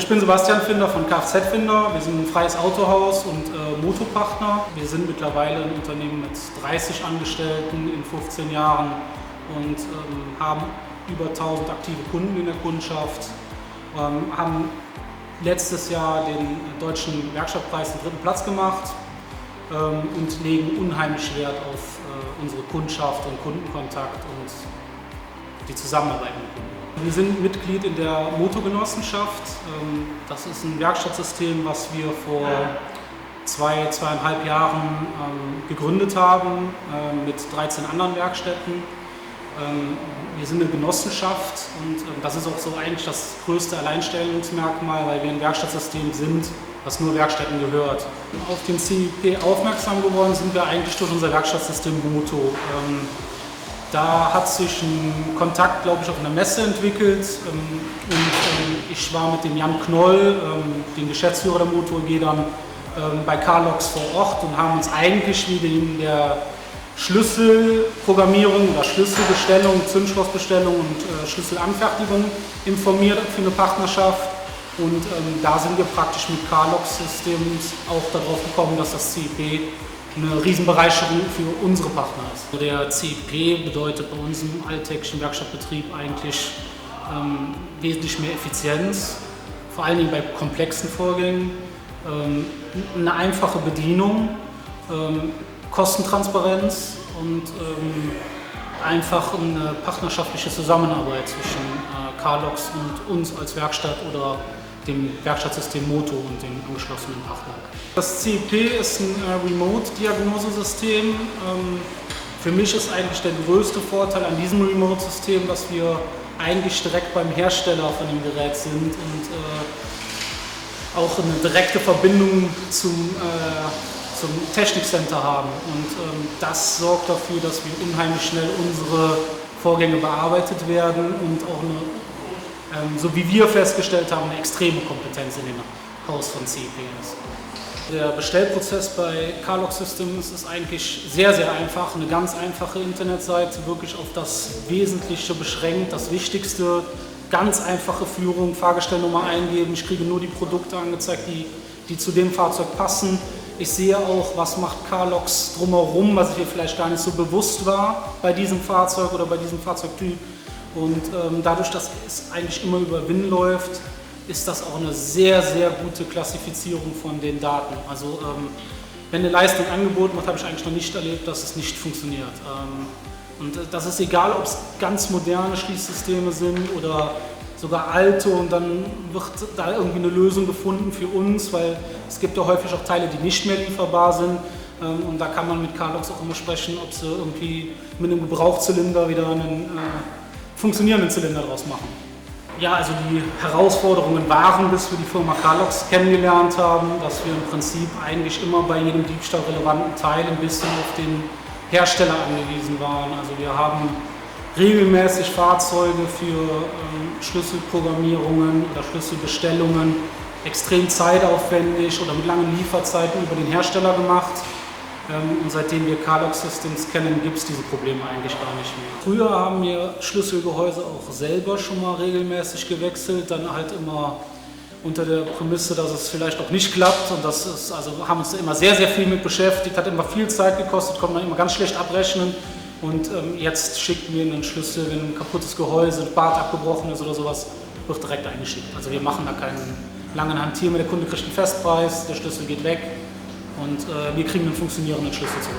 Ich bin Sebastian Finder von Kfz Finder. Wir sind ein freies Autohaus und Motopartner. Wir sind mittlerweile ein Unternehmen mit 30 Angestellten in 15 Jahren und haben über 1000 aktive Kunden in der Kundschaft. Haben letztes Jahr den deutschen Werkstattpreis den 3. Platz gemacht und legen unheimlich Wert auf unsere Kundschaft und Kundenkontakt und die Zusammenarbeit mit Kunden. Wir sind Mitglied in der Moto-Genossenschaft. Das ist ein Werkstattsystem, was wir vor 2,5 Jahren gegründet haben mit 13 anderen Werkstätten. Wir sind eine Genossenschaft und das ist auch so eigentlich das größte Alleinstellungsmerkmal, weil wir ein Werkstattsystem sind, was nur Werkstätten gehört. Auf den CIP aufmerksam geworden sind wir eigentlich durch unser Werkstattsystem Moto. Da hat sich ein Kontakt, glaube ich, auf einer Messe entwickelt und ich war mit dem Jan Knoll, dem Geschäftsführer der Moto AG, dann bei Carlox vor Ort und haben uns eigentlich wie in der Schlüsselprogrammierung oder Schlüsselbestellung, Zündschlossbestellung und Schlüsselanfertigung informiert für eine Partnerschaft. Und da sind wir praktisch mit Carlox Systems auch darauf gekommen, dass das CIP eine Riesenbereicherung für unsere Partner ist. Der CIP bedeutet bei uns im alltäglichen Werkstattbetrieb eigentlich wesentlich mehr Effizienz, vor allen Dingen bei komplexen Vorgängen, eine einfache Bedienung, Kostentransparenz und einfach eine partnerschaftliche Zusammenarbeit zwischen Carlox und uns als Werkstatt oder dem Werkstattsystem Moto und den angeschlossenen Partnern. Das CIP ist ein Remote-Diagnosesystem. Für mich ist eigentlich der größte Vorteil an diesem Remote-System, dass wir eigentlich direkt beim Hersteller von dem Gerät sind und auch eine direkte Verbindung zum Technikcenter haben. Und das sorgt dafür, dass wir unheimlich schnell unsere Vorgänge bearbeitet werden und auch so wie wir festgestellt haben, eine extreme Kompetenz in dem Haus von CIP ist. Der Bestellprozess bei Carlox Systems ist eigentlich sehr, sehr einfach. Eine ganz einfache Internetseite, wirklich auf das Wesentliche beschränkt, das Wichtigste. Ganz einfache Führung, Fahrgestellnummer eingeben. Ich kriege nur die Produkte angezeigt, die zu dem Fahrzeug passen. Ich sehe auch, was macht Carlox drumherum, was mir vielleicht gar nicht so bewusst war bei diesem Fahrzeug oder bei diesem Fahrzeugtyp. Und dadurch, dass es eigentlich immer über WIN läuft, ist das auch eine sehr, sehr gute Klassifizierung von den Daten. Also wenn eine Leistung angeboten wird, habe ich eigentlich noch nicht erlebt, dass es nicht funktioniert. Und das ist egal, ob es ganz moderne Schließsysteme sind oder sogar alte, und dann wird da irgendwie eine Lösung gefunden für uns, weil es gibt ja häufig auch Teile, die nicht mehr lieferbar sind. Und da kann man mit Carlox auch immer sprechen, ob sie irgendwie mit einem Gebrauchszylinder wieder einen funktionierenden Zylinder draus machen. Ja, also die Herausforderungen waren, bis wir die Firma Carlox kennengelernt haben, dass wir im Prinzip eigentlich immer bei jedem diebstahlrelevanten Teil ein bisschen auf den Hersteller angewiesen waren. Also wir haben regelmäßig Fahrzeuge für Schlüsselprogrammierungen oder Schlüsselbestellungen extrem zeitaufwendig oder mit langen Lieferzeiten über den Hersteller gemacht. Und seitdem wir Carlox Systems kennen, gibt es diese Probleme eigentlich gar nicht mehr. Früher haben wir Schlüsselgehäuse auch selber schon mal regelmäßig gewechselt, dann halt immer unter der Prämisse, dass es vielleicht auch nicht klappt. Und das ist, also haben uns immer sehr, sehr viel mit beschäftigt, hat immer viel Zeit gekostet, konnte man immer ganz schlecht abrechnen. Und jetzt schicken wir einen Schlüssel, wenn ein kaputtes Gehäuse, ein Bart abgebrochen ist oder sowas, wird direkt eingeschickt. Also wir machen da keinen langen Hantieren, der Kunde kriegt einen Festpreis, der Schlüssel geht weg. Und wir kriegen einen funktionierenden Schlüssel zurück.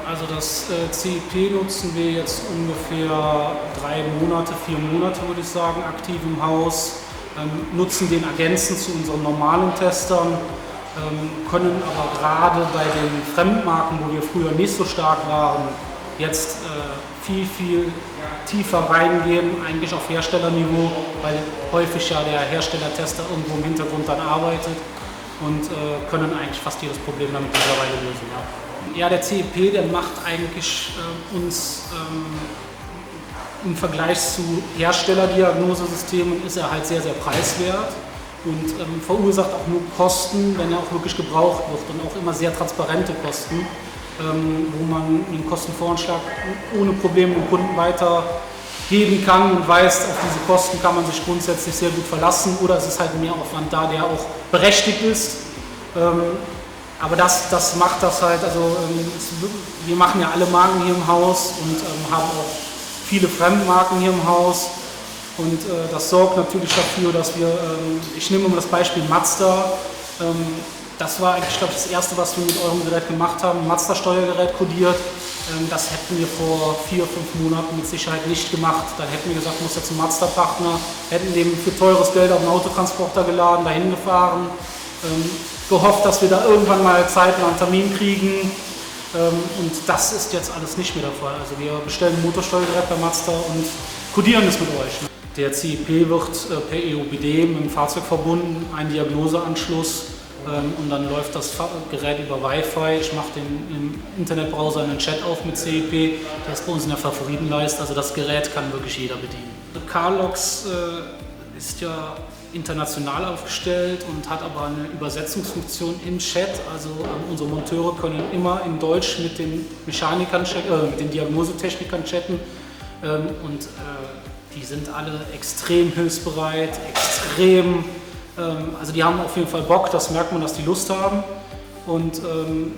Also das CIP nutzen wir jetzt ungefähr 4 Monate, würde ich sagen, aktiv im Haus. Nutzen den ergänzend zu unseren normalen Testern, können aber gerade bei den Fremdmarken, wo wir früher nicht so stark waren, jetzt viel, viel tiefer reingehen, eigentlich auf Herstellerniveau, weil häufig ja der Herstellertester irgendwo im Hintergrund dann arbeitet. Und können eigentlich fast jedes Problem damit mittlerweile lösen. Ja, der CIP, der macht eigentlich uns im Vergleich zu Herstellerdiagnosesystemen ist er halt sehr, sehr preiswert und verursacht auch nur Kosten, wenn er auch wirklich gebraucht wird, und auch immer sehr transparente Kosten, wo man den Kostenvoranschlag ohne Probleme dem Kunden weiter geben kann und weiß, auf diese Kosten kann man sich grundsätzlich sehr gut verlassen, oder es ist halt ein Mehraufwand da, der auch berechtigt ist. Aber das macht das halt, also wir machen ja alle Marken hier im Haus und haben auch viele Fremdmarken hier im Haus, und das sorgt natürlich dafür, dass wir, ich nehme mal das Beispiel Mazda, das war eigentlich, glaube ich, das erste, was wir mit eurem Gerät gemacht haben, ein Mazda-Steuergerät kodiert. Das hätten wir vor 4, 5 Monaten mit Sicherheit nicht gemacht. Dann hätten wir gesagt, muss ja zum Mazda-Partner, hätten dem für teures Geld auf einen Autotransporter geladen, dahin gefahren, gehofft, dass wir da irgendwann mal zeitnah einen Termin kriegen. Und das ist jetzt alles nicht mehr der Fall. Also wir bestellen ein Motorsteuergerät bei Mazda und kodieren es mit euch. Der CIP wird per EOBD mit dem Fahrzeug verbunden, ein Diagnoseanschluss, und dann läuft das Gerät über Wi-Fi. Ich mache im Internetbrowser einen Chat auf mit CIP, der ist bei uns in der Favoritenleiste, also das Gerät kann wirklich jeder bedienen. Carlox ist ja international aufgestellt und hat aber eine Übersetzungsfunktion im Chat. Also unsere Monteure können immer in Deutsch mit den Mechanikern, mit den Diagnosetechnikern chatten, und die sind alle extrem hilfsbereit, also die haben auf jeden Fall Bock, das merkt man, dass die Lust haben, und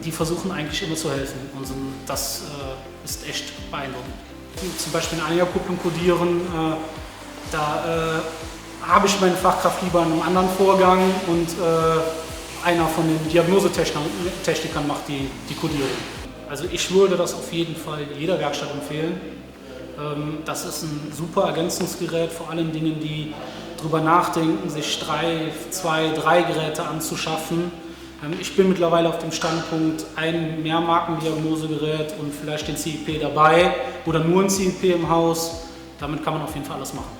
die versuchen eigentlich immer zu helfen. Und das ist echt beeindruckend. Zum Beispiel eine Anhängerkupplung kodieren, da habe ich meine Fachkraft lieber in einem anderen Vorgang, und einer von den Diagnosetechnikern macht die Kodierung. Also ich würde das auf jeden Fall jeder Werkstatt empfehlen. Das ist ein super Ergänzungsgerät, vor allen Dingen, die darüber nachdenken, sich 2, 3 Geräte anzuschaffen. Ich bin mittlerweile auf dem Standpunkt, ein Mehrmarkendiagnosegerät und vielleicht den CIP dabei oder nur ein CIP im Haus. Damit kann man auf jeden Fall alles machen.